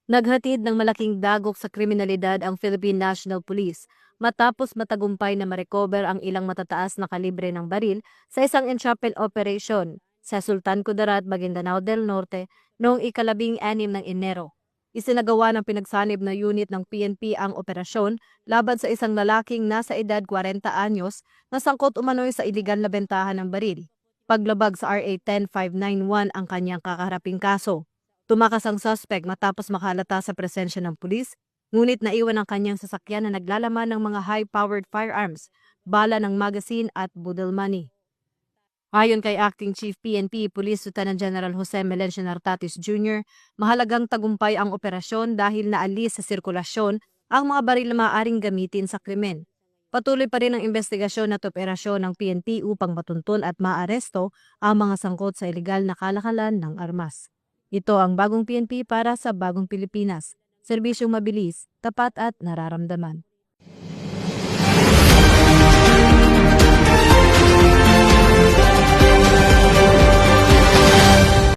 Naghatid ng malaking dagok sa kriminalidad ang Philippine National Police matapos matagumpay na marecover ang ilang matataas na kalibre ng baril sa isang entrapment operation sa Sultan Kudarat, Maguindanao del Norte noong ika-16 ng Enero. Isinagawa ng pinagsanib na unit ng PNP ang operasyon laban sa isang lalaking nasa edad 40 anyos na sangkot umano'y sa iligal na bentahan ng baril. Paglabag sa RA 10591 ang kanyang kakaharaping kaso. Tumakas ang suspect matapos makalata sa presensya ng pulis, ngunit naiwan ang kanyang sasakyan na naglalaman ng mga high-powered firearms, bala ng magazine at budel money. Ayon kay Acting Chief PNP Police Lieutenant General Jose Melencio Nartatis Jr., mahalagang tagumpay ang operasyon dahil naalis sa sirkulasyon ang mga baril na maaaring gamitin sa krimen. Patuloy pa rin ang investigasyon at operasyon ng PNP upang matuntun at maaresto ang mga sangkot sa ilegal na kalakalan ng armas. Ito ang bagong PNP para sa bagong Pilipinas. Serbisyong mabilis, tapat at nararamdaman.